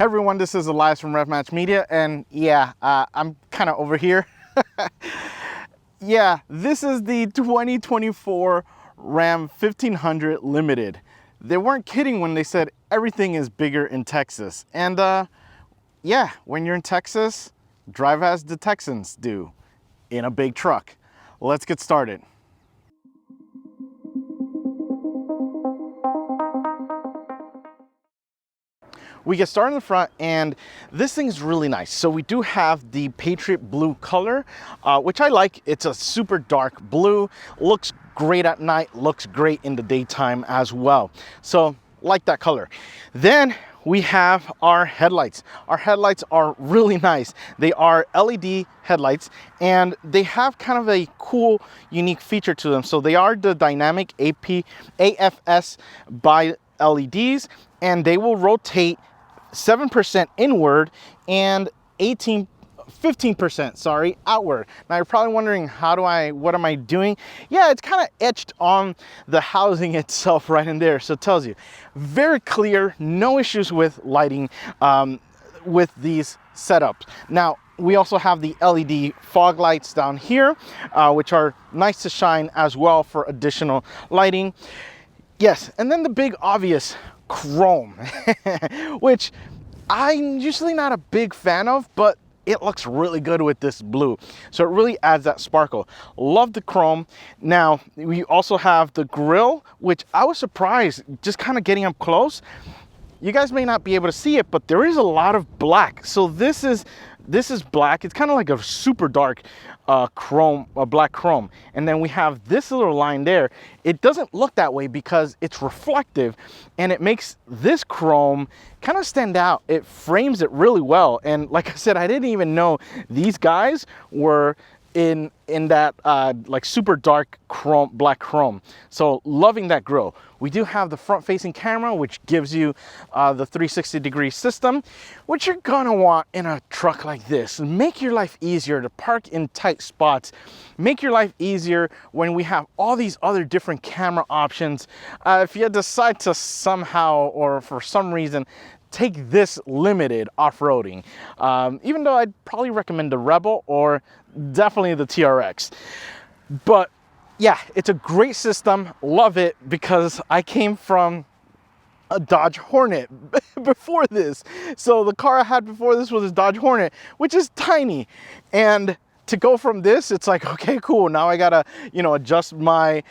Hey everyone, this is Elias from RevMatch Media, and yeah, I'm kind of over here. Yeah, this is the 2024 Ram 1500 Limited. They weren't kidding when they said everything is bigger in Texas. And yeah, when you're in Texas, drive as the Texans do, in a big truck. Let's get started. We get started in the front, and this thing's really nice. So we do have the Patriot Blue color, which I like. It's a super dark blue, looks great at night, looks great in the daytime as well. So like that color. Then we have our headlights. Our headlights are really nice. They are LED headlights, and they have kind of a cool, unique feature to them. So they are the dynamic AFS by LEDs, and they will rotate 7% inward and 15% outward. Now you're probably wondering, what am I doing? Yeah, it's kind of etched on the housing itself right in there. So it tells you, very clear, no issues with lighting with these setups. Now, we also have the LED fog lights down here, which are nice to shine as well for additional lighting. Yes, and then the big obvious chrome, which I'm usually not a big fan of, but it looks really good with this blue. So it really adds that sparkle. Love the chrome. Now, we also have the grille, which I was surprised just kind of getting up close. You guys may not be able to see it, but there is a lot of black. So this is black. It's kind of like a super dark chrome, black chrome. And then we have this little line there. It doesn't look that way because it's reflective, and it makes this chrome kind of stand out. It frames it really well. And like I said, I didn't even know these guys were in that like super dark chrome, black chrome. So loving that grille. We do have the front facing camera, which gives you the 360-degree system, which you're gonna want in a truck like this. Make your life easier to park in tight spots. Make your life easier when we have all these other different camera options. If you decide to somehow or for some reason take this limited off-roading, even though I'd probably recommend the Rebel or definitely the TRX. But yeah, it's a great system. Love it, because I came from a Dodge Hornet before this. So the car I had before this was a Dodge Hornet, which is tiny. And to go from this, it's like, okay, cool. Now I gotta, adjust my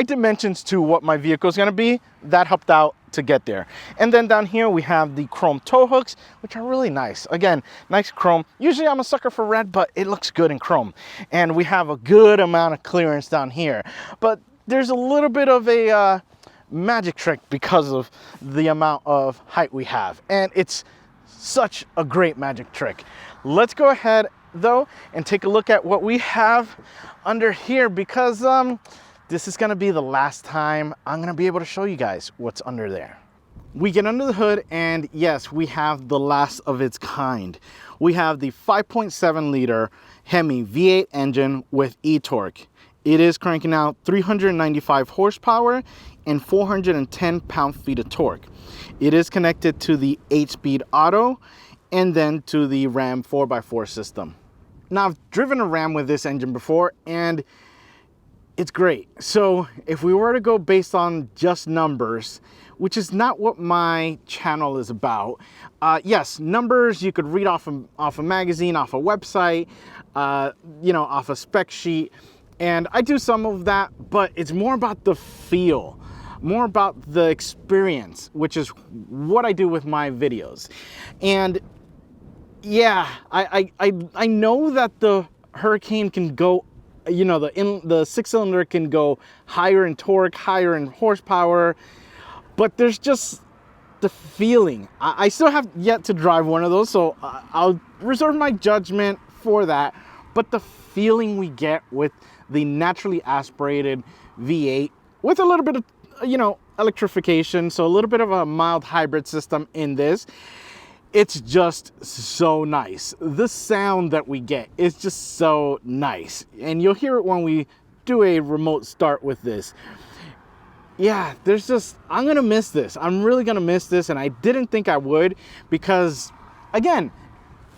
dimensions to what my vehicle is gonna be. That helped out to get there. And then down here we have the chrome tow hooks, which are really nice. Again, nice chrome. Usually I'm a sucker for red, but it looks good in chrome. And we have a good amount of clearance down here. But there's a little bit of a magic trick because of the amount of height we have. And it's such a great magic trick. Let's go ahead though and take a look at what we have under here, because this is gonna be the last time I'm gonna be able to show you guys what's under there. We get under the hood, and yes, we have the last of its kind. We have the 5.7 liter HEMI V8 engine with e-torque. It is cranking out 395 horsepower and 410 pound-feet of torque. It is connected to the 8-speed auto and then to the Ram 4x4 system. Now, I've driven a Ram with this engine before, and it's great. So if we were to go based on just numbers, which is not what my channel is about. Yes, numbers you could read off a magazine, off a website, off a spec sheet. And I do some of that, but it's more about the feel, more about the experience, which is what I do with my videos. And yeah, I know that the Hurricane can go, the 6-cylinder can go higher in torque, higher in horsepower, but there's just the feeling. I still have yet to drive one of those, so I'll reserve my judgment for that. But the feeling we get with the naturally aspirated V8 with a little bit of, electrification, so a little bit of a mild hybrid system in this, it's just so nice. The sound that we get is just so nice. And you'll hear it when we do a remote start with this. yeah, there's just, I'm gonna miss this. I'm really gonna miss this, and I didn't think I would because, again,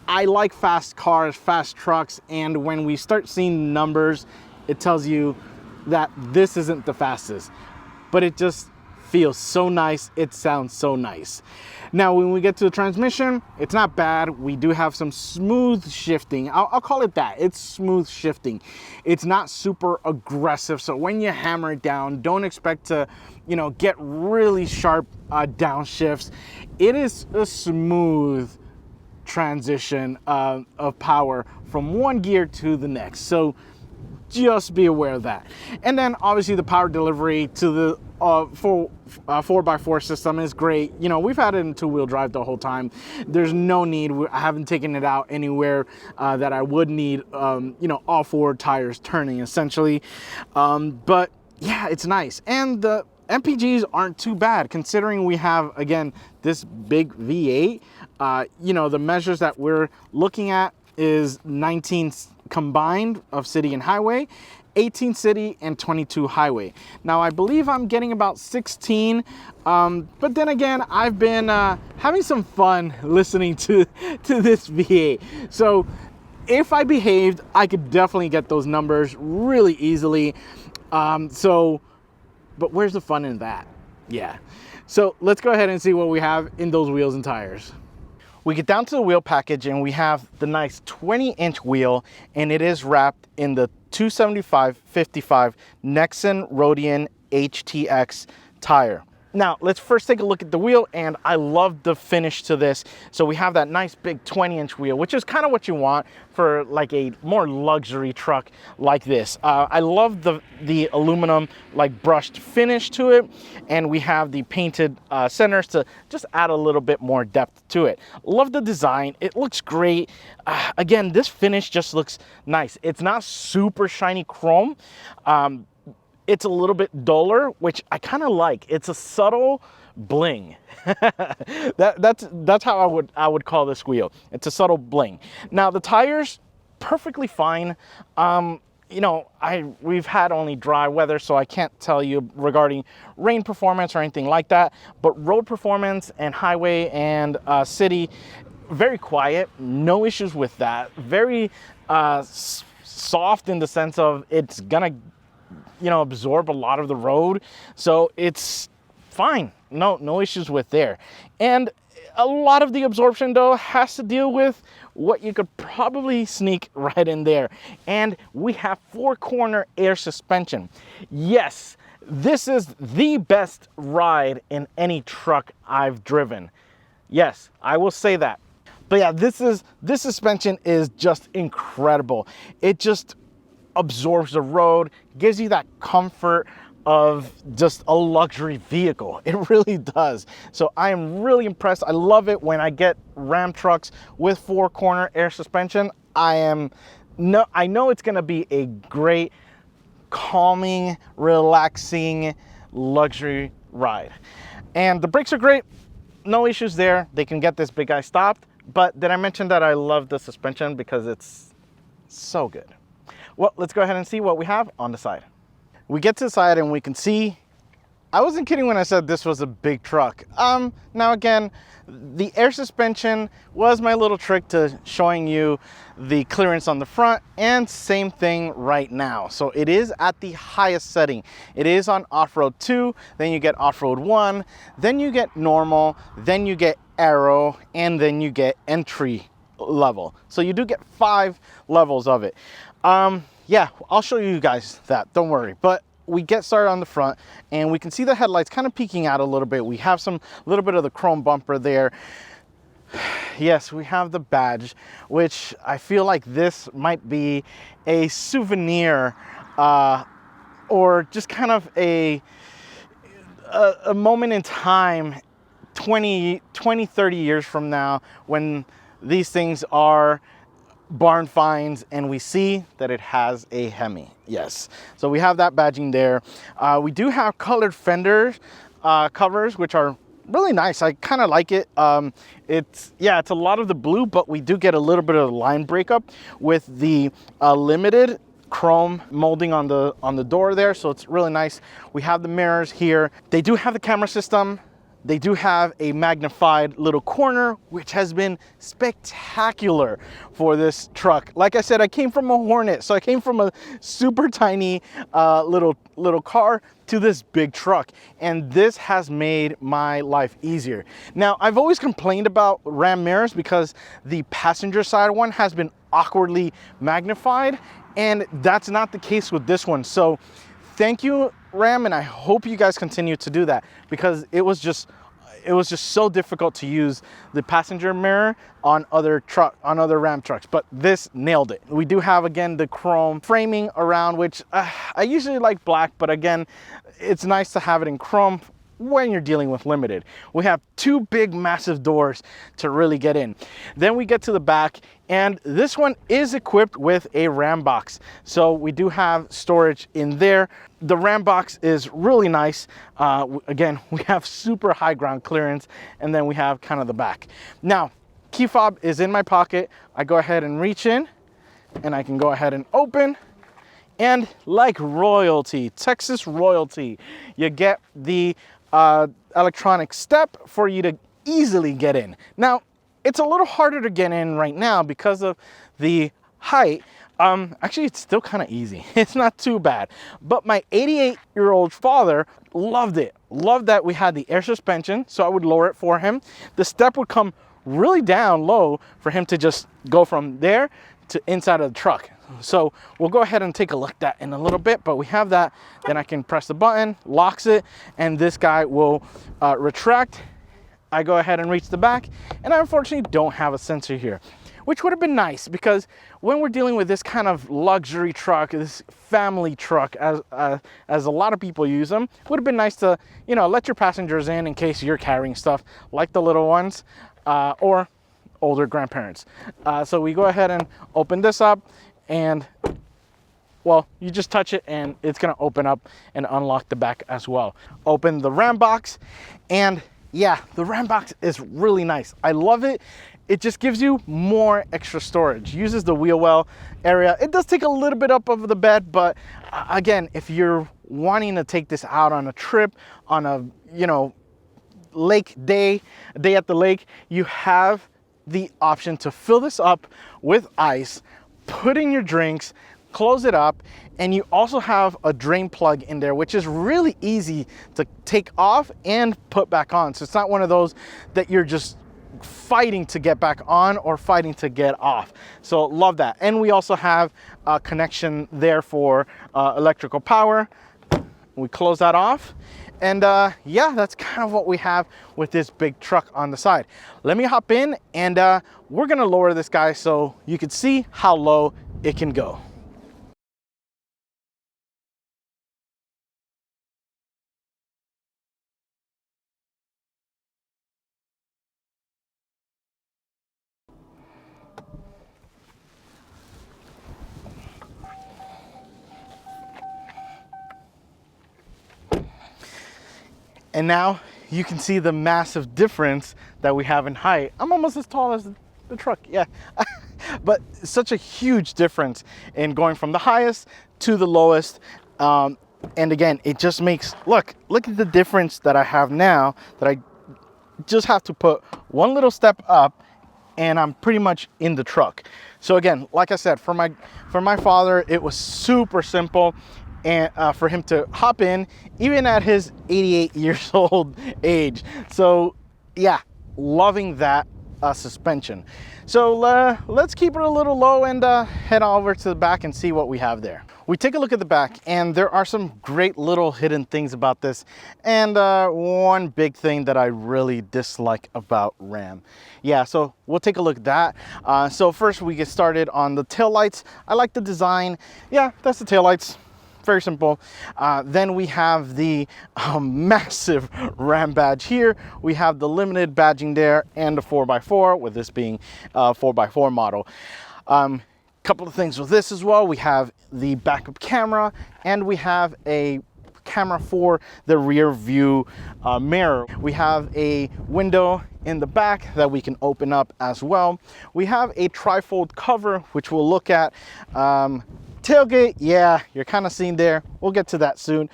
I like fast cars, fast trucks, and when we start seeing numbers, it tells you that this isn't the fastest, but it just feels so nice. It sounds so nice. Now, when we get to the transmission, it's not bad. We do have some smooth shifting. I'll call it that. It's smooth shifting. It's not super aggressive. So when you hammer it down, don't expect to, you know, get really sharp downshifts. It is a smooth transition of power from one gear to the next. So just be aware of that. And then obviously the power delivery to the 4x4 system is great. You know, we've had it in two-wheel drive the whole time. There's no need. I haven't taken it out anywhere that I would need, you know, all four tires turning essentially. But yeah, it's nice. And the MPGs aren't too bad considering we have, again, this big V8. You know, the measures that we're looking at is 19 combined of city and highway, 18 city and 22 highway. Now I believe I'm getting about 16, but then again, I've been having some fun listening to this V8. So if I behaved, I could definitely get those numbers really easily. But where's the fun in that? Yeah. So let's go ahead and see what we have in those wheels and tires. We get down to the wheel package and we have the nice 20-inch wheel, and it is wrapped in the 275/55 Nexen Rodian HTX tire. Now, let's first take a look at the wheel, and I love the finish to this. So we have that nice big 20-inch wheel, which is kind of what you want for like a more luxury truck like this. I love the aluminum like brushed finish to it, and we have the painted centers to just add a little bit more depth to it. Love the design. It looks great. Again, this finish just looks nice. It's not super shiny chrome. It's a little bit duller, which I kind of like. It's a subtle bling. That's how I would call this wheel. It's a subtle bling. Now the tires, perfectly fine. You know, we've had only dry weather, so I can't tell you regarding rain performance or anything like that. But road performance and highway and city, very quiet. No issues with that. Very soft in the sense of it's gonna, you know, absorb a lot of the road, so it's fine. No issues with there. And a lot of the absorption though has to deal with what you could probably sneak right in there, and we have 4-corner air suspension. Yes, this is the best ride in any truck I've driven. Yes, I will say that. But yeah, this suspension is just incredible. It just absorbs the road, gives you that comfort of just a luxury vehicle. It really does. So I am really impressed. I love it when I get Ram trucks with 4-corner air suspension. I know it's gonna be a great, calming, relaxing, luxury ride. And the brakes are great. No issues there. They can get this big guy stopped. But did I mention that I love the suspension because it's so good? Well, let's go ahead and see what we have on the side. We get to the side and we can see, I wasn't kidding when I said this was a big truck. Now again, the air suspension was my little trick to showing you the clearance on the front, and same thing right now. So it is at the highest setting. It is on off-road 2, then you get off-road 1, then you get normal, then you get aero, and then you get entry level. So you do get 5 levels of it. Yeah, I'll show you guys that, don't worry. But we get started on the front and we can see the headlights kind of peeking out a little bit. We have some little bit of the chrome bumper there. Yes, we have the badge, which I feel like this might be a souvenir or just kind of a moment in time 20, 30 years from now when these things are barn finds and we see that it has a HEMI. Yes, so we have that badging there. We do have colored fender covers, which are really nice. I kind of like it. It's a lot of the blue, but we do get a little bit of line breakup with the limited chrome molding on the door there, so it's really nice. We have the mirrors here. They do have the camera system. They do have a magnified little corner, which has been spectacular for this truck. Like I said, I came from a Hornet, so I came from a super tiny little car to this big truck, and this has made my life easier. Now, I've always complained about Ram mirrors because the passenger side one has been awkwardly magnified, and that's not the case with this one. So thank you, Ram, and I hope you guys continue to do that, because it was just so difficult to use the passenger mirror on other Ram trucks, but this nailed it. We do have, again, the chrome framing around, which I usually like black, but again, it's nice to have it in chrome when you're dealing with limited. We have two big massive doors to really get in. Then we get to the back, and this one is equipped with a RamBox. So we do have storage in there. The RamBox is really nice. Again, we have super high ground clearance, and then we have kind of the back. Now, key fob is in my pocket. I go ahead and reach in, and I can go ahead and open. And like royalty, Texas royalty, you get the electronic step for you to easily get in. Now, it's a little harder to get in right now because of the height. Actually, it's still kind of easy. It's not too bad. But my 88-year-old father loved it. Loved that we had the air suspension, so I would lower it for him. The step would come really down low for him to just go from there to inside of the truck. So we'll go ahead and take a look at that in a little bit, but we have that. Then I can press the button, locks it, and this guy will retract. I go ahead and reach the back, and I unfortunately don't have a sensor here, which would have been nice, because when we're dealing with this kind of luxury truck, this family truck, as a lot of people use them, it would have been nice to, you know, let your passengers in case you're carrying stuff like the little ones or older grandparents. So we go ahead and open this up, and well, you just touch it and it's gonna open up and unlock the back as well. Open the RamBox, and yeah, the RamBox is really nice. I love it. It just gives you more extra storage. Uses the wheel well area. It does take a little bit up over the bed, but again, if you're wanting to take this out on a trip, on a, you know, lake day, a day at the lake, you have the option to fill this up with ice, put in your drinks, close it up, and you also have a drain plug in there, which is really easy to take off and put back on. So it's not one of those that you're just fighting to get back on or fighting to get off. So love that. And we also have a connection there for electrical power. We close that off. And yeah, that's kind of what we have with this big truck on the side. Let me hop in, and we're gonna lower this guy so you can see how low it can go. And now you can see the massive difference that we have in height. I'm almost as tall as the truck, yeah. But such a huge difference in going from the highest to the lowest. And again, it just makes, look at the difference that I have now, that I just have to put one little step up and I'm pretty much in the truck. So again, like I said, for my father, it was super simple. And for him to hop in, even at his 88 years old age. So yeah, loving that suspension. So let's keep it a little low and head over to the back and see what we have there. We take a look at the back, and there are some great little hidden things about this, and one big thing that I really dislike about Ram. Yeah, so we'll take a look at that. So first we get started on the taillights. I like the design. Yeah, that's the taillights. Very simple. Then we have the massive Ram badge here. We have the limited badging there and the 4x4, with this being a 4x4 model. Couple of things with this as well. We have the backup camera, and we have a camera for the rear view mirror. We have a window in the back that we can open up as well. We have a trifold cover, which we'll look at. tailgate, yeah, you're kind of seeing there. We'll get to that soon.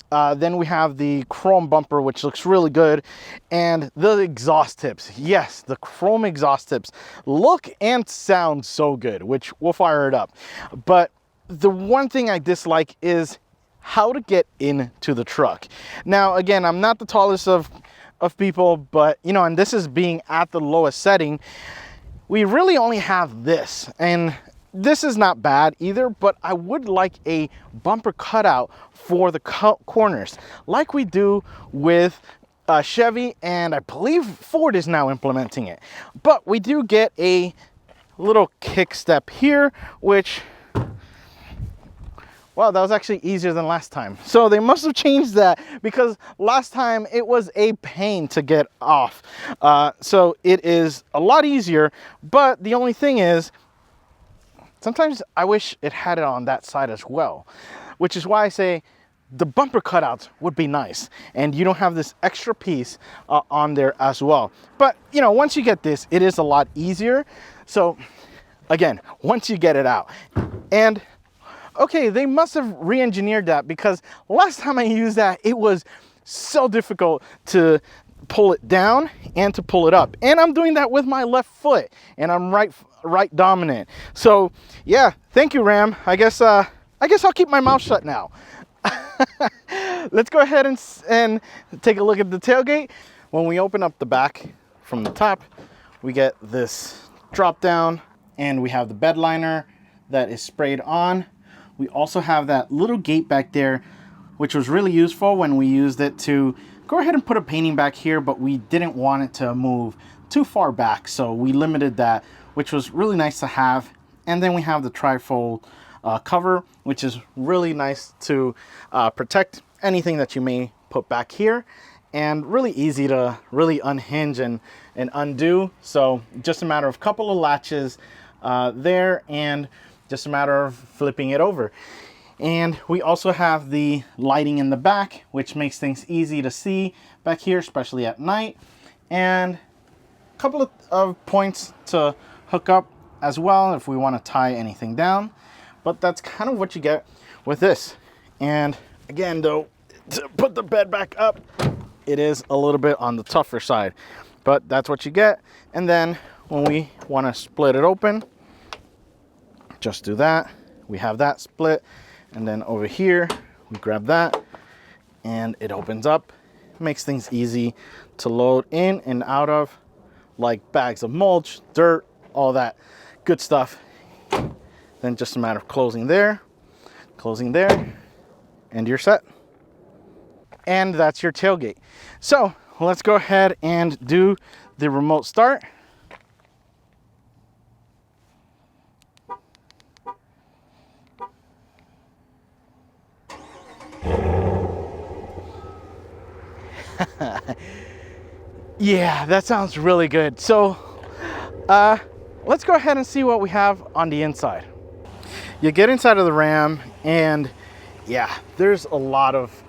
Then we have the chrome bumper, which looks really good. And the exhaust tips. Yes, the chrome exhaust tips look and sound so good, which we'll fire it up. But the one thing I dislike is how to get into the truck. Now, again, I'm not the tallest of people, but you know, and this is being at the lowest setting. We really only have this, and this is not bad either, but I would like a bumper cutout for the corners like we do with Chevy, and I believe Ford is now implementing it. But we do get a little kick step here, which, well, that was actually easier than last time. So they must have changed that, because last time it was a pain to get off. So it is a lot easier, but the only thing is, sometimes I wish it had it on that side as well, which is why I say the bumper cutouts would be nice, and you don't have this extra piece on there as well. But you know, once you get this, it is a lot easier. So again, once you get it out, and okay, they must have re-engineered that, because last time I used that, it was so difficult to pull it down and to pull it up. And I'm doing that with my left foot, and I'm right dominant. So yeah, thank you, Ram. I guess I'll keep my mouth shut now. Let's go ahead and take a look at the tailgate. When we open up the back from the top, we get this drop down, and we have the bed liner that is sprayed on. We also have that little gate back there, which was really useful when we used it to go ahead and put a painting back here, but we didn't want it to move too far back, so we limited that, which was really nice to have. And then we have the trifold cover, which is really nice to protect anything that you may put back here, and really easy to really unhinge and undo. So just a matter of a couple of latches there, and just a matter of flipping it over. And we also have the lighting in the back, which makes things easy to see back here, especially at night. And a couple of points to hook up as well if we want to tie anything down. But that's kind of what you get with this. And again, though, to put the bed back up, it is a little bit on the tougher side, but that's what you get. And then when we want to split it open, just do that. We have that split, and then over here we grab that and it opens up. Makes things easy to load in and out of, like bags of mulch, dirt, all that good stuff. Then just a matter of closing there, and you're set. And that's your tailgate. So let's go ahead and do the remote start. Yeah, that sounds really good. So let's go ahead and see what we have on the inside. You get inside of the Ram, and yeah, there's a lot of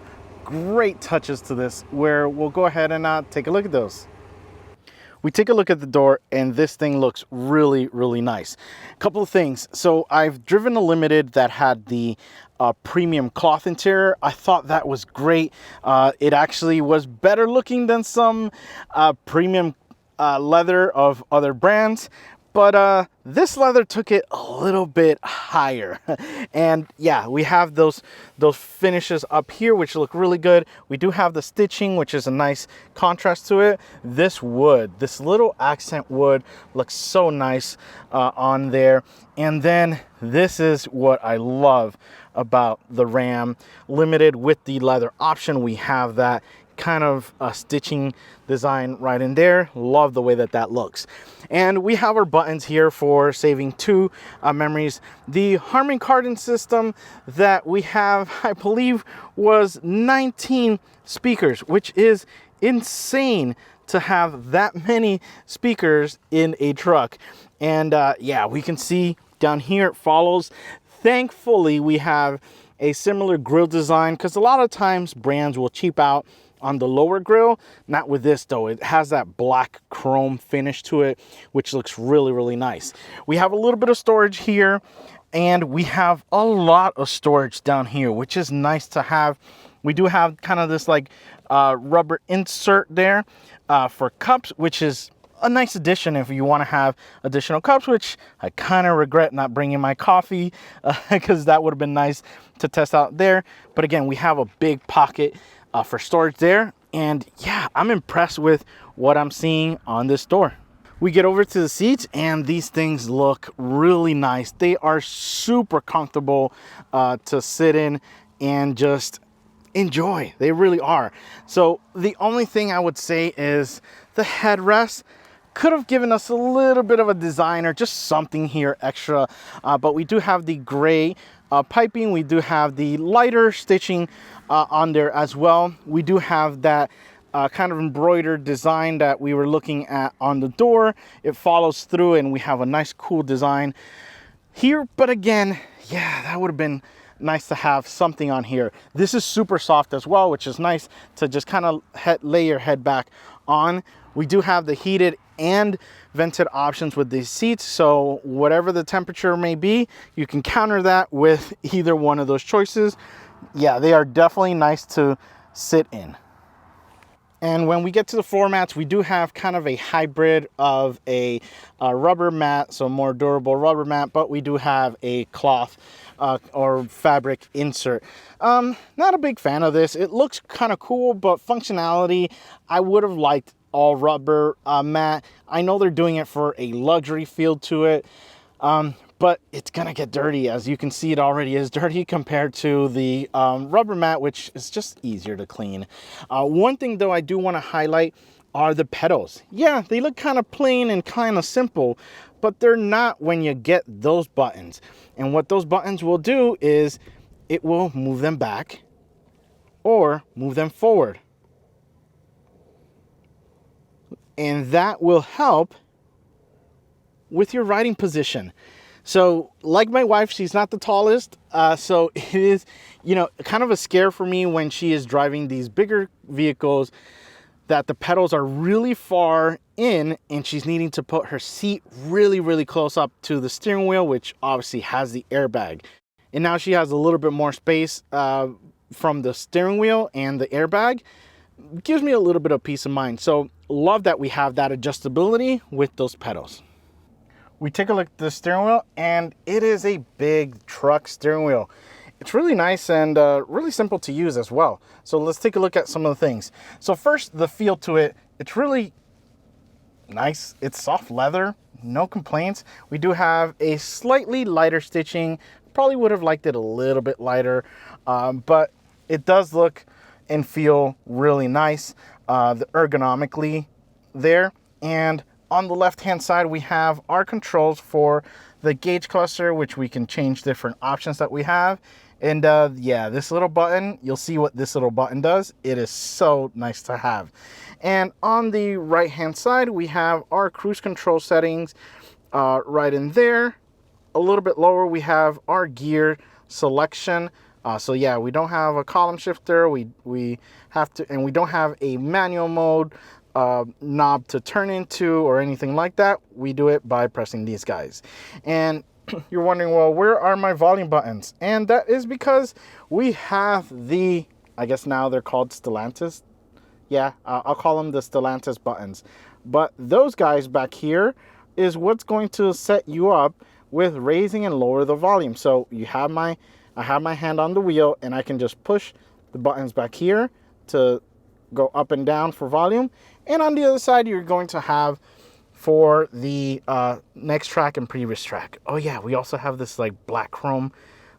great touches to this, where we'll go ahead and take a look at those. We take a look at the door, and this thing looks really, really nice. A couple of things. So I've driven a Limited that had the premium cloth interior. I thought that was great. It actually was better looking than some premium leather of other brands. But this leather took it a little bit higher. And yeah, we have those finishes up here, which look really good. We do have the stitching, which is a nice contrast to it. This wood, this little accent wood, looks so nice on there. And then this is what I love about the Ram Limited with the leather option. We have that kind of stitching design right in there. Love the way that looks. And we have our buttons here for saving two memories. The Harman Kardon system that we have, I believe, was 19 speakers, which is insane to have that many speakers in a truck. And yeah, we can see down here it follows. Thankfully, we have a similar grille design, because a lot of times brands will cheap out on the lower grille. Not with this though. It has that black chrome finish to it, which looks really, really nice. We have a little bit of storage here, and we have a lot of storage down here, which is nice to have. We do have kind of this like rubber insert there for cups, which is a nice addition if you want to have additional cups, which I kind of regret not bringing my coffee because that would have been nice to test out there. But again, we have a big pocket for storage there. And yeah, I'm impressed with what I'm seeing on this door. We get over to the seats, and these things look really nice. They are super comfortable to sit in and just enjoy. They really are. So the only thing I would say is the headrest could have given us a little bit of a design or just something here extra, but we do have the gray piping. We do have the lighter stitching on there as well. We do have that kind of embroidered design that we were looking at on the door. It follows through, and we have a nice cool design here. But again, yeah, that would have been nice to have something on here. This is super soft as well, which is nice to just kind of lay your head back on. We do have the heated and vented options with these seats, so whatever the temperature may be, you can counter that with either one of those choices. Yeah, they are definitely nice to sit in. And when we get to the floor mats, we do have kind of a hybrid of a rubber mat, so more durable rubber mat, but we do have a cloth or fabric insert. Not a big fan of this. It looks kind of cool, but functionality, I would have liked all rubber mat. I know they're doing it for a luxury feel to it, but it's gonna get dirty. As you can see, it already is dirty compared to the rubber mat, which is just easier to clean. One thing though I do want to highlight are the pedals. Yeah, they look kind of plain and kind of simple, but they're not when you get those buttons. And what those buttons will do is it will move them back or move them forward. And that will help with your riding position. So like my wife, she's not the tallest. So it is, you know, kind of a scare for me when she is driving these bigger vehicles that the pedals are really far in and she's needing to put her seat really, really close up to the steering wheel, which obviously has the airbag. And now she has a little bit more space from the steering wheel and the airbag. Gives me a little bit of peace of mind. So love that we have that adjustability with those pedals. We take a look at the steering wheel, and it is a big truck steering wheel. It's really nice and really simple to use as well. So let's take a look at some of the things. So first, the feel to it, it's really nice. It's soft leather, no complaints. We do have a slightly lighter stitching. Probably would have liked it a little bit lighter, but it does look and feel really nice ergonomically there. And on the left hand side, we have our controls for the gauge cluster, which we can change different options that we have. And yeah, this little button, you'll see what this little button does. It is so nice to have. And on the right hand side, we have our cruise control settings right in there. A little bit lower, we have our gear selection. So yeah, we don't have a column shifter. We have to, and we don't have a manual mode knob to turn into or anything like that. We do it by pressing these guys. And you're wondering, well, where are my volume buttons? And that is because we have the, I guess now they're called Stellantis. Yeah, I'll call them the Stellantis buttons. But those guys back here is what's going to set you up with raising and lower the volume. So you have I have my hand on the wheel, and I can just push the buttons back here to go up and down for volume. And on the other side, you're going to have for the next track and previous track. Oh yeah, we also have this like black chrome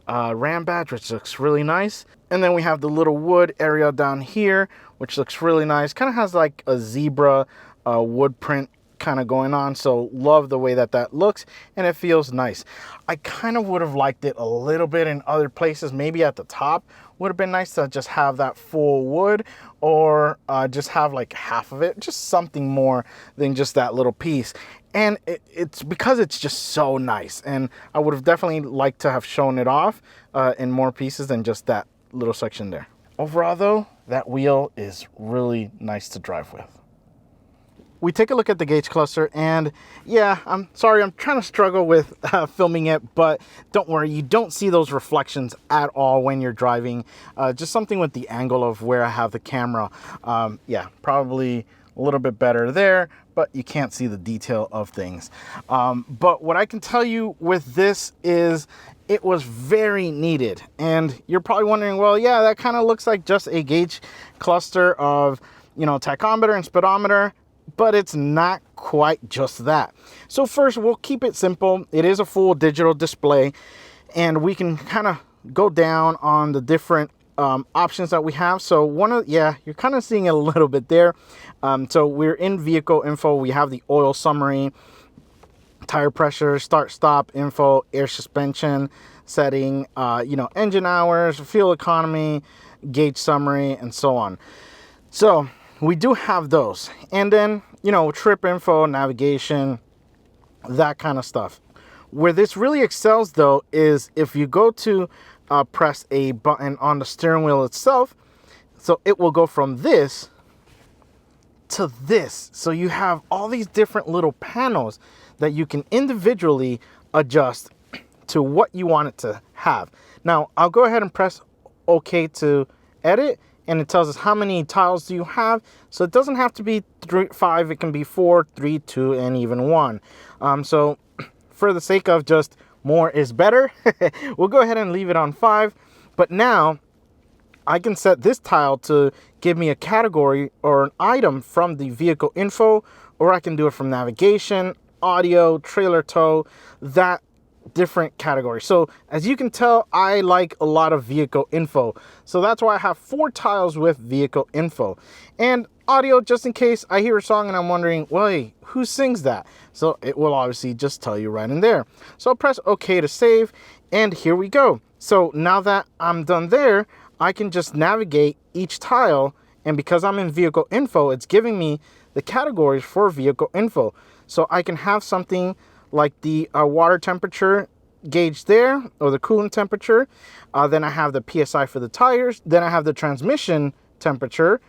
Ram badge, which looks really nice. And then we have the little wood area down here, which looks really nice. Kind of has like a zebra wood print kind of going on. So love the way that that looks, and it feels nice. I kind of would have liked it a little bit in other places. Maybe at the top would have been nice to just have that full wood, or just have like half of it, just something more than just that little piece. And it's because it's just so nice, and I would have definitely liked to have shown it off in more pieces than just that little section there. Overall though, that wheel is really nice to drive with. We take a look at the gauge cluster, and yeah, I'm sorry, I'm trying to struggle with filming it, but don't worry, you don't see those reflections at all when you're driving. Just something with the angle of where I have the camera. Yeah, probably a little bit better there, but you can't see the detail of things. But what I can tell you with this is it was very needed. And you're probably wondering, well, yeah, that kind of looks like just a gauge cluster of, you know, tachometer and speedometer, but it's not quite just that. So first, we'll keep it simple. It is a full digital display, and we can kind of go down on the different options that we have. So yeah, you're kind of seeing it a little bit there. So we're in vehicle info. We have the oil summary, tire pressure, start stop info, air suspension setting, you know, engine hours, fuel economy, gauge summary, and so on. So we do have those. And then, you know, trip info, navigation, that kind of stuff. Where this really excels though is if you go to press a button on the steering wheel itself, so it will go from this to this. So you have all these different little panels that you can individually adjust to what you want it to have. Now, I'll go ahead and press OK to edit, and it tells us how many tiles do you have. So it doesn't have to be 5, it can be 4, 3, 2, and even 1. So for the sake of just more is better, we'll go ahead and leave it on 5. But now I can set this tile to give me a category or an item from the vehicle info, or I can do it from navigation, audio, trailer tow, that different category. So as you can tell, I like a lot of vehicle info. So that's why I have 4 tiles with vehicle info. And audio, just in case I hear a song and I'm wondering, well, hey, who sings that? So it will obviously just tell you right in there. So I'll press OK to save, and here we go. So now that I'm done there, I can just navigate each tile, and because I'm in vehicle info, it's giving me the categories for vehicle info. So I can have something like the water temperature gauge there, or the coolant temperature. Then I have the PSI for the tires. Then I have the transmission temperature,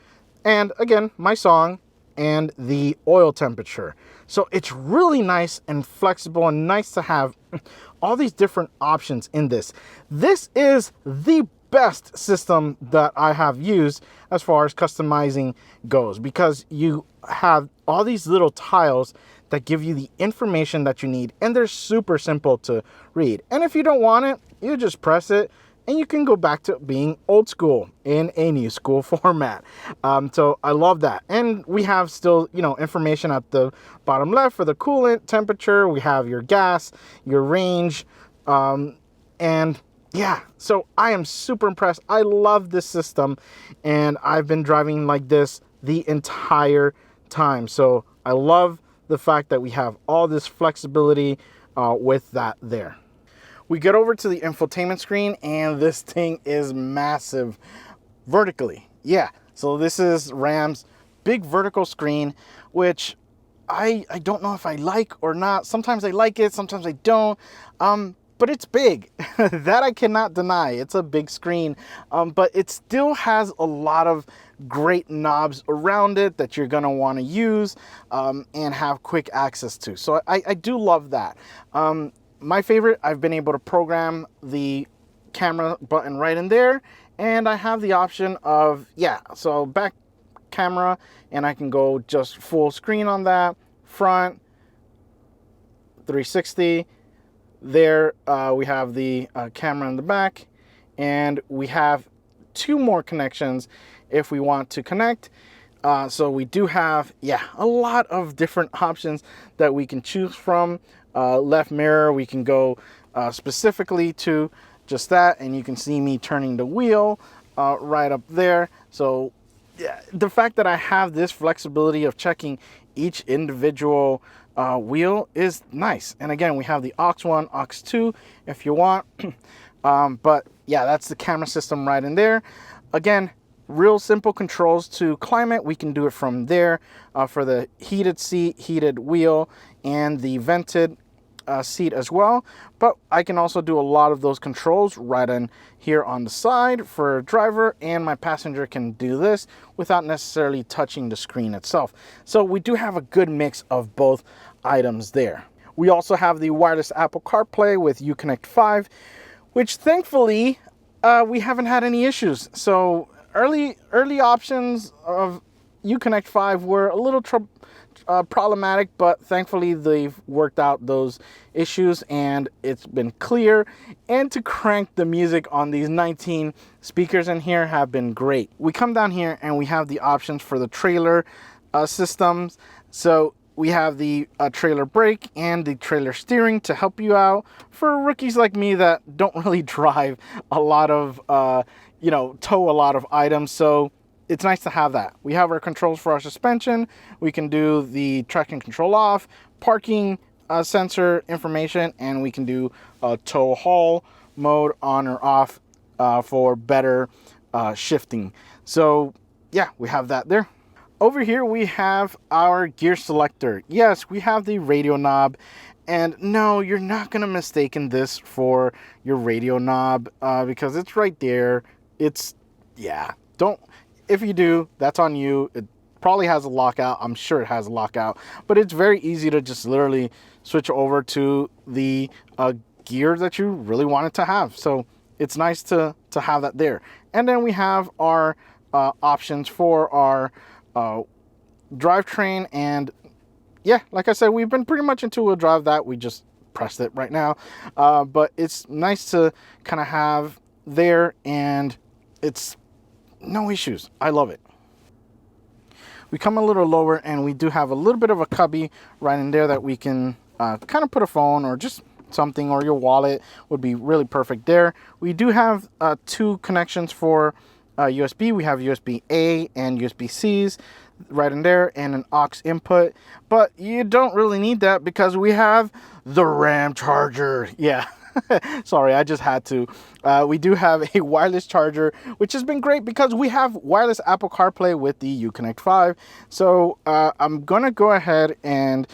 and again, my song and the oil temperature. So it's really nice and flexible and nice to have all these different options in this. This is the best system that I have used as far as customizing goes, because you have all these little tiles that give you the information that you need, and they're super simple to read. And if you don't want it, you just press it and you can go back to being old school in a new school format. So I love that. And we have still, you know, information at the bottom left for the coolant temperature. We have your gas, your range, and yeah, so I am super impressed. I love this system, and I've been driving like this the entire time. So I love the fact that we have all this flexibility with that there. We get over to the infotainment screen, and this thing is massive vertically. Yeah, so this is Ram's big vertical screen, which I don't know if I like or not. Sometimes I like it, sometimes I don't. But it's big. That I cannot deny. It's a big screen, but it still has a lot of great knobs around it that you're gonna wanna use and have quick access to. So I do love that. My favorite, I've been able to program the camera button right in there, and I have the option of, yeah, so back camera, and I can go just full screen on that, front, 360. There we have the camera in the back, and we have 2 more connections if we want to connect. So we do have, yeah, a lot of different options that we can choose from. Left mirror, we can go specifically to just that, and you can see me turning the wheel right up there. So yeah, the fact that I have this flexibility of checking each individual wheel is nice. And again, we have the aux 1, aux 2 if you want. But yeah, that's the camera system right in there. Again, real simple controls to climate. We can do it from there for the heated seat, heated wheel, and the vented seat as well, but I can also do a lot of those controls right in here on the side for driver, and my passenger can do this without necessarily touching the screen itself. So we do have a good mix of both items there. We also have the wireless Apple CarPlay with Uconnect 5, which thankfully we haven't had any issues. So early options of Uconnect 5 were a little problematic, but thankfully they've worked out those issues and it's been clear. And to crank the music on these 19 speakers in here have been great. We come down here and we have the options for the trailer systems. So we have the trailer brake and the trailer steering to help you out for rookies like me that don't really drive a lot of, tow a lot of items. So it's nice to have that. We have our controls for our suspension. We can do the traction control off, parking sensor information, and we can do tow haul mode on or off for better shifting. So yeah, we have that there. Over here we have our gear selector. Yes, we have the radio knob, and no, you're not gonna mistake this for your radio knob because it's right there. If you do, that's on you. It probably has a lockout. I'm sure it has a lockout, but it's very easy to just literally switch over to the gear that you really wanted to have. So it's nice to have that there. And then we have our options for our drivetrain, and yeah, like I said, we've been pretty much in two-wheel drive that we just pressed it right now, but it's nice to kind of have there, and it's no issues. I love it. We come a little lower and we do have a little bit of a cubby right in there that we can kind of put a phone or just something, or your wallet would be really perfect there. We do have two connections for USB. We have USB-A and USB-Cs right in there, and an aux input, but you don't really need that because we have the RAM charger. Yeah. Sorry, I just had to. We do have a wireless charger, which has been great because we have wireless Apple CarPlay with the Uconnect 5. So I'm gonna go ahead and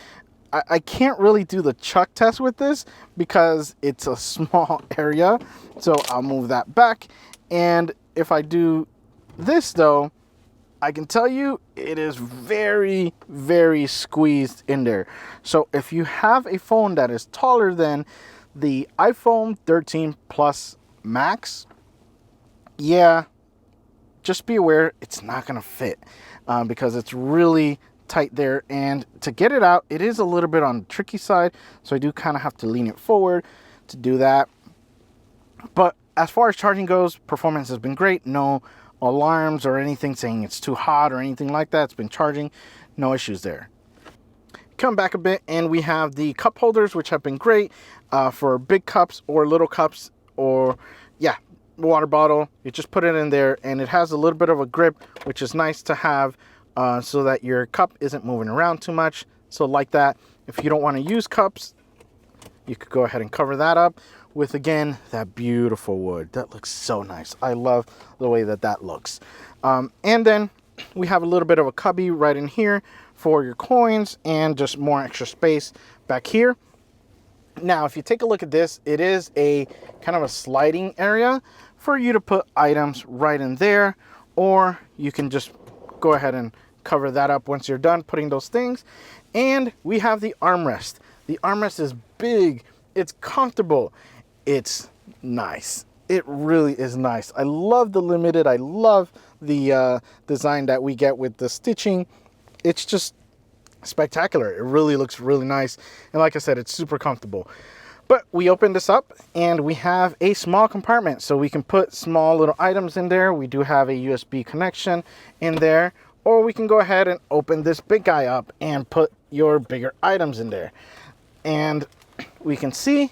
I can't really do the chuck test with this because it's a small area. So I'll move that back. And if I do this though, I can tell you it is very, very squeezed in there. So if you have a phone that is taller than the iPhone 13 Plus Max, yeah, just be aware it's not gonna fit because it's really tight there, and to get it out, it is a little bit on the tricky side, so I do kind of have to lean it forward to do that. But as far as charging goes, performance has been great. No alarms or anything saying it's too hot or anything like that. It's been charging, no issues there. Come back a bit and we have the cup holders, which have been great for big cups or little cups, or yeah, water bottle. You just put it in there and it has a little bit of a grip, which is nice to have so that your cup isn't moving around too much. So like that, if you don't want to use cups, you could go ahead and cover that up with, again, that beautiful wood. That looks so nice. I love the way that that looks. And then we have a little bit of a cubby right in here for your coins and just more extra space back here. Now, if you take a look at this, it is a kind of a sliding area for you to put items right in there, or you can just go ahead and cover that up once you're done putting those things. And we have the armrest. The armrest is big, it's comfortable, it's nice. It really is nice. I love the limited. I love the design that we get with the stitching. It's just spectacular. It really looks really nice. And like I said, it's super comfortable. But we open this up and we have a small compartment, so we can put small little items in there. We do have a USB connection in there, or we can go ahead and open this big guy up and put your bigger items in there. And we can see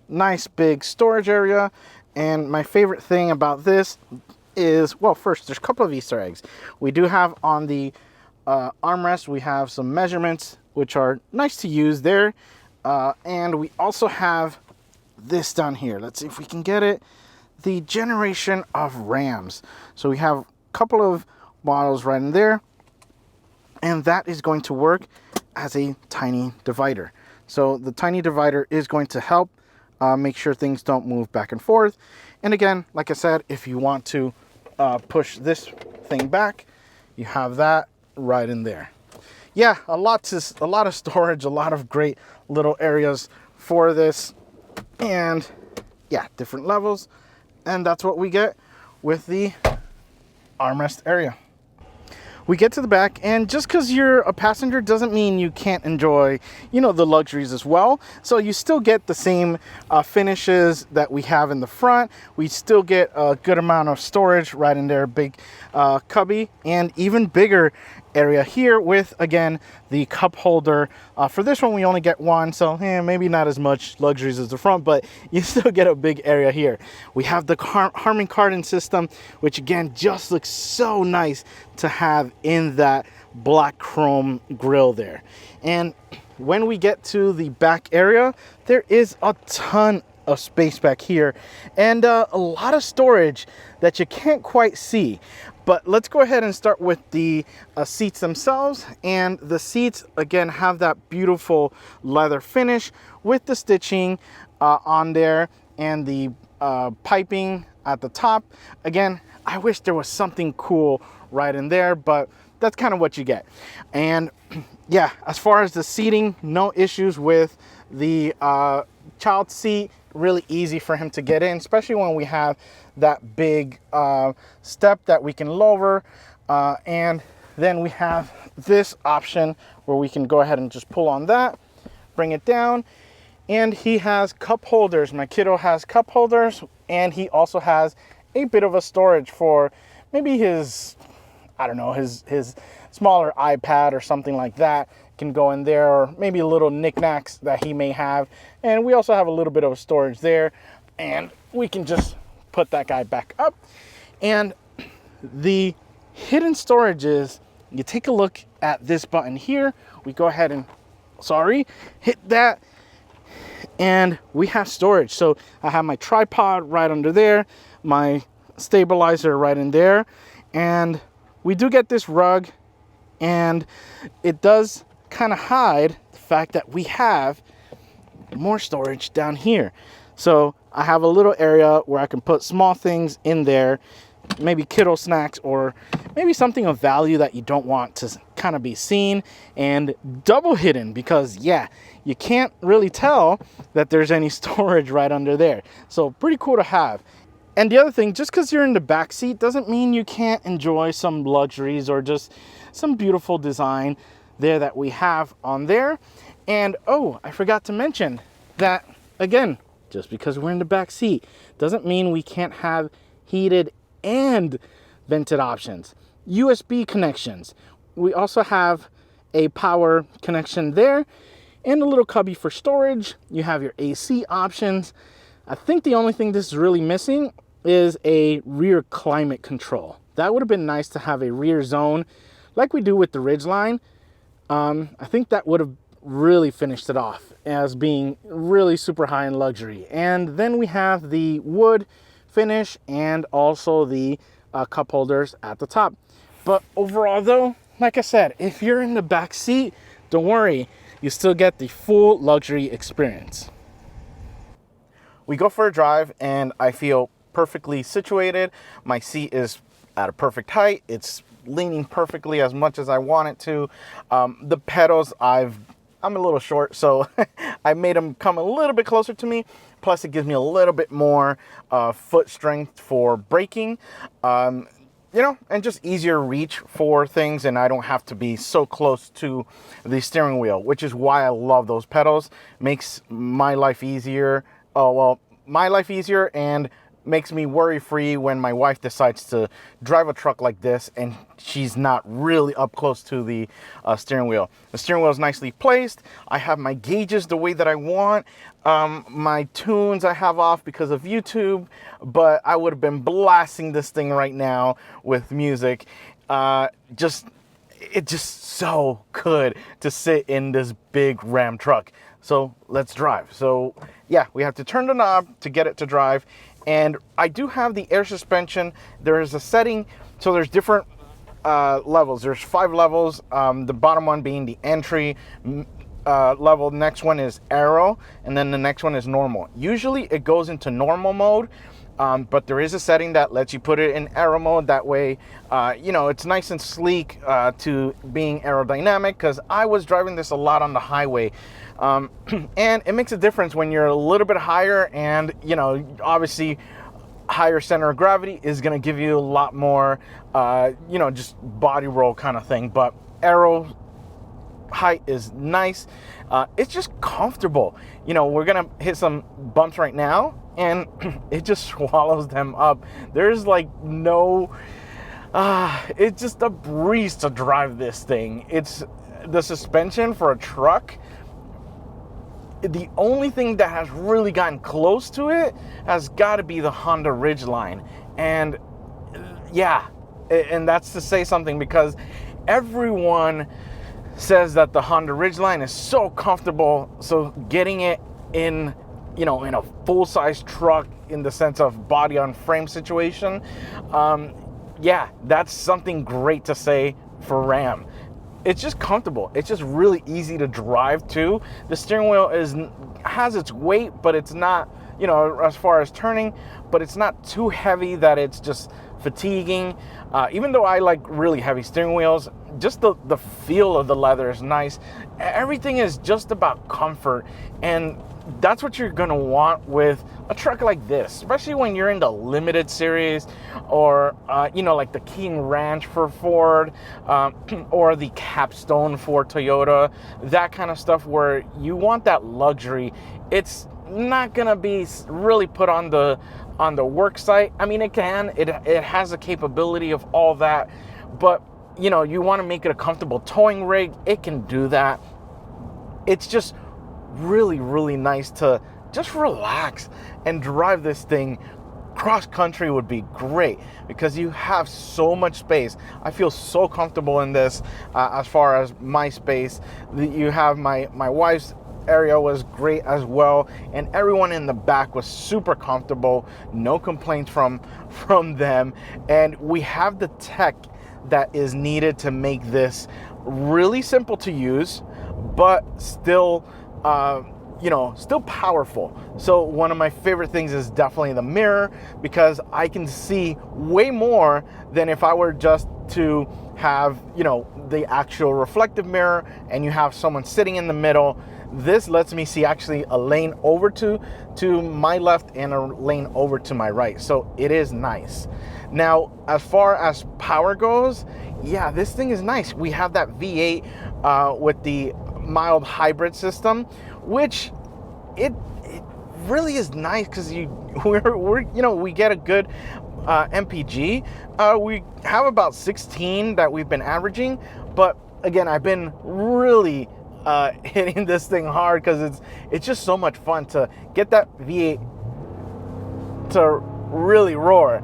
nice big storage area. And my favorite thing about this is, well, first, there's a couple of Easter eggs. We do have on the armrest, we have some measurements, which are nice to use there. And we also have this down here. Let's see if we can get it. The generation of RAMs. So we have a couple of models right in there. And that is going to work as a tiny divider. So the tiny divider is going to help make sure things don't move back and forth. And again, like I said, if you want to push this thing back, you have that right in there. Yeah, a lot of storage, a lot of great little areas for this, and yeah, different levels. And that's what we get with the armrest area. We get to the back, and just because you're a passenger doesn't mean you can't enjoy, you know, the luxuries as well. So you still get the same finishes that we have in the front. We still get a good amount of storage right in there, big cubby, and even bigger area here with, again, the cup holder. For this one, we only get one, so maybe not as much luxuries as the front, but you still get a big area here. We have the Harman Kardon system, which again just looks so nice to have in that black chrome grille there. And when we get to the back area, there is a ton of space back here, and a lot of storage that you can't quite see. But let's go ahead and start with the seats themselves. And the seats, again, have that beautiful leather finish with the stitching on there and the piping at the top. Again, I wish there was something cool right in there, but that's kind of what you get. And yeah, as far as the seating, no issues with the child seat. Really easy for him to get in, especially when we have that big step that we can lower. And then we have this option where we can go ahead and just pull on that, bring it down. And he has cup holders. My kiddo has cup holders, and he also has a bit of a storage for maybe his, I don't know, his smaller iPad or something like that can go in there, or maybe a little knickknacks that he may have. And we also have a little bit of storage there, and we can just put that guy back up. And the hidden storage is, you take a look at this button here, we go ahead and hit that, and we have storage. So I have my tripod right under there, my stabilizer right in there, and we do get this rug, and it does kind of hide the fact that we have more storage down here. So I have a little area where I can put small things in there, maybe kiddo snacks, or maybe something of value that you don't want to kind of be seen, and double hidden, because yeah, you can't really tell that there's any storage right under there. So pretty cool to have. And the other thing, just because you're in the back seat doesn't mean you can't enjoy some luxuries or just some beautiful design there that we have on there. And oh, I forgot to mention that, again, just because we're in the back seat doesn't mean we can't have heated and vented options. USB connections. We also have a power connection there, and a little cubby for storage. You have your AC options. I think the only thing this is really missing is a rear climate control. That would have been nice to have a rear zone like we do with the Ridgeline. I think that would have really finished it off as being really super high in luxury. And then we have the wood finish and also the cup holders at the top. But overall though, like I said, if you're in the back seat, don't worry, you still get the full luxury experience. We go for a drive and I feel perfectly situated. My seat is at a perfect height. It's leaning perfectly as much as I want it to. The pedals, I'm a little short, so I made them come a little bit closer to me. Plus it gives me a little bit more foot strength for braking, you know, and just easier reach for things, and I don't have to be so close to the steering wheel, which is why I love those pedals. Makes my life easier. Oh, well, my life easier, and makes me worry-free when my wife decides to drive a truck like this and she's not really up close to the steering wheel. The steering wheel is nicely placed. I have my gauges the way that I want. My tunes I have off because of YouTube, but I would have been blasting this thing right now with music. It's just so good to sit in this big Ram truck. So let's drive. So yeah, we have to turn the knob to get it to drive. And I do have the air suspension. There is a setting, so there's different levels. There's 5 levels. The bottom one being the entry level. Next one is aero, and then the next one is normal. Usually it goes into normal mode, but there is a setting that lets you put it in aero mode. That way, you know, it's nice and sleek to being aerodynamic, because I was driving this a lot on the highway. And it makes a difference when you're a little bit higher, and, you know, obviously higher center of gravity is going to give you a lot more, you know, just body roll kind of thing. But aero height is nice. It's just comfortable. You know, we're gonna hit some bumps right now, and it just swallows them up. There's like no it's just a breeze to drive this thing. It's the suspension for a truck. The only thing that has really gotten close to it has got to be the Honda Ridgeline. And yeah, and that's to say something, because everyone says that the Honda Ridgeline is so comfortable. So getting it in, you know, in a full-size truck, in the sense of body on frame situation, yeah, that's something great to say for Ram. It's just comfortable. It's just really easy to drive too. The steering wheel has its weight, but it's not, you know, as far as turning, but it's not too heavy that it's just fatiguing. Even though I like really heavy steering wheels, just the feel of the leather is nice. Everything is just about comfort, and that's what you're gonna want with a truck like this, especially when you're in the limited series, or you know, like the King Ranch for Ford, or the Capstone for Toyota, that kind of stuff, where you want that luxury. It's not gonna be really put on the work site. I mean, it has the capability of all that, but you know, you want to make it a comfortable towing rig, it can do that. It's just really, really nice to just relax and drive this thing. Cross country would be great because you have so much space. I feel so comfortable in this. As far as my space, you have my wife's area was great as well, and everyone in the back was super comfortable. No complaints from them, and we have the tech that is needed to make this really simple to use, but still you know, still powerful. So one of my favorite things is definitely the mirror, because I can see way more than if I were just to have, you know, the actual reflective mirror and you have someone sitting in the middle. This lets me see actually a lane over to my left and a lane over to my right. So it is nice. Now, as far as power goes, yeah, this thing is nice. We have that V8 with the mild hybrid system, which it really is nice, because we're you know, we get a good MPG. We have about 16 that we've been averaging, but again, I've been really hitting this thing hard, because it's just so much fun to get that V8 to really roar.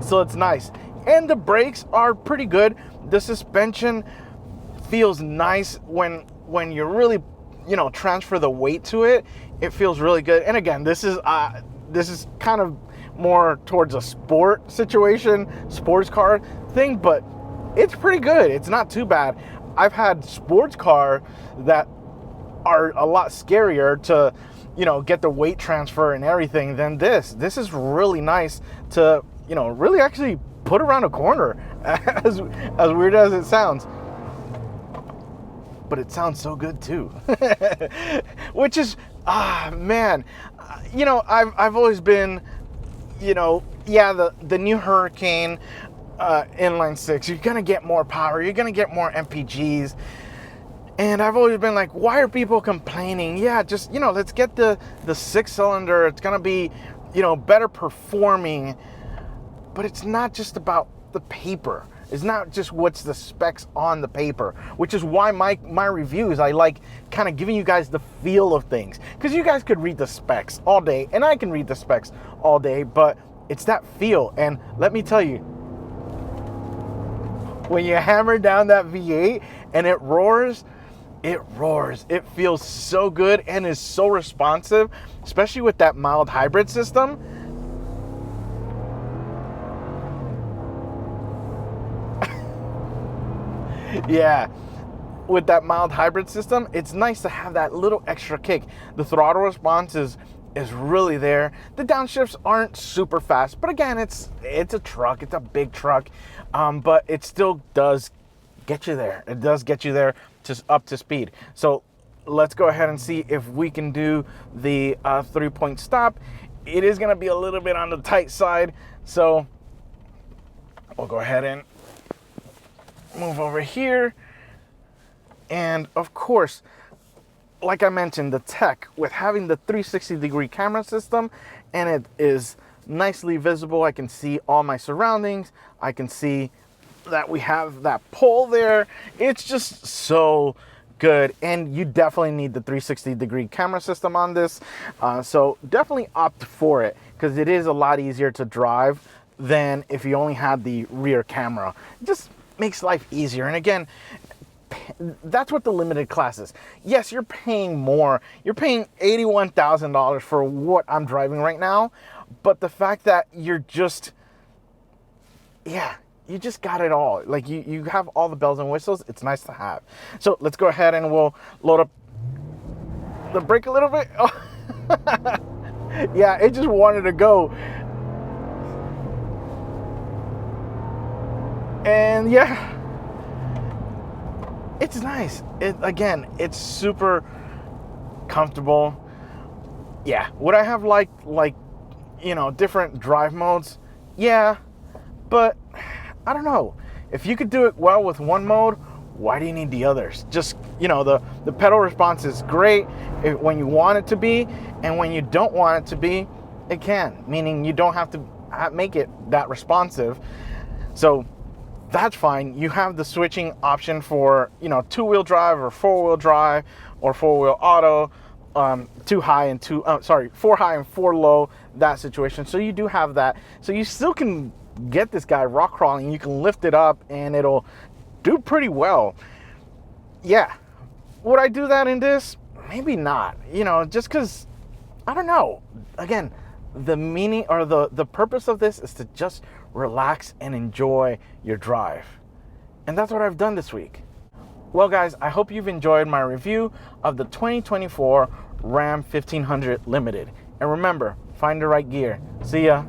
So it's nice, and the brakes are pretty good. The suspension feels nice when you really, you know, transfer the weight to it. It feels really good. And again, this is kind of more towards a sport situation, sports car thing, but it's pretty good. It's not too bad. I've had sports car that are a lot scarier to, you know, get the weight transfer and everything than this. This is really nice to, you know, really actually put around a corner, as weird as it sounds. But it sounds so good too. Which is, man, you know, I've always been, you know, yeah, the new Hurricane inline six, you're gonna get more power, you're gonna get more MPGs, and I've always been like, why are people complaining? Yeah, just, you know, let's get the 6-cylinder. It's gonna be, you know, better performing. But it's not just about the paper. It's not just what's the specs on the paper, which is why my reviews, I like kind of giving you guys the feel of things, because you guys could read the specs all day, and I can read the specs all day, but it's that feel. And let me tell you, when you hammer down that V8 and it roars. It feels so good and is so responsive, especially with that mild hybrid system. Yeah, with that mild hybrid system, it's nice to have that little extra kick. The throttle response is really there. The downshifts aren't super fast, but again, it's a truck, it's a big truck, but it still does get you there. It does get you there up to speed. So let's go ahead and see if we can do the 3-point stop. It is gonna be a little bit on the tight side, so we'll go ahead and move over here. And of course, like I mentioned, the tech with having the 360-degree camera system, and it is nicely visible. I can see all my surroundings. I can see that we have that pole there. It's just so good, and you definitely need the 360-degree camera system on this. So definitely opt for it, because it is a lot easier to drive than if you only had the rear camera. It just makes life easier. And again, that's what the limited class is. Yes, you're paying more. You're paying $81,000 for what I'm driving right now, but the fact that you're just, yeah, you just got it all. Like you have all the bells and whistles. It's nice to have. So let's go ahead and we'll load up the brake a little bit. Oh. Yeah, it just wanted to go. And yeah, it's nice. Again, it's super comfortable. Yeah, would I have like you know, different drive modes? Yeah, but I don't know. If you could do it well with one mode, why do you need the others? Just, you know, the pedal response is great when you want it to be, and when you don't want it to be, it can. Meaning you don't have to make it that responsive. So that's fine. You have the switching option for, you know, 2-wheel drive or 4-wheel drive or 4-wheel auto, 4 high and 4 low, that situation. So you do have that. So you still can get this guy rock crawling. You can lift it up and it'll do pretty well. Yeah, would I do that in this? Maybe not, you know, just because, I don't know. Again, the meaning or the purpose of this is to just relax and enjoy your drive. And that's what I've done this week. Well guys, I hope you've enjoyed my review of the 2024 Ram 1500 Limited. And remember, find the right gear. See ya.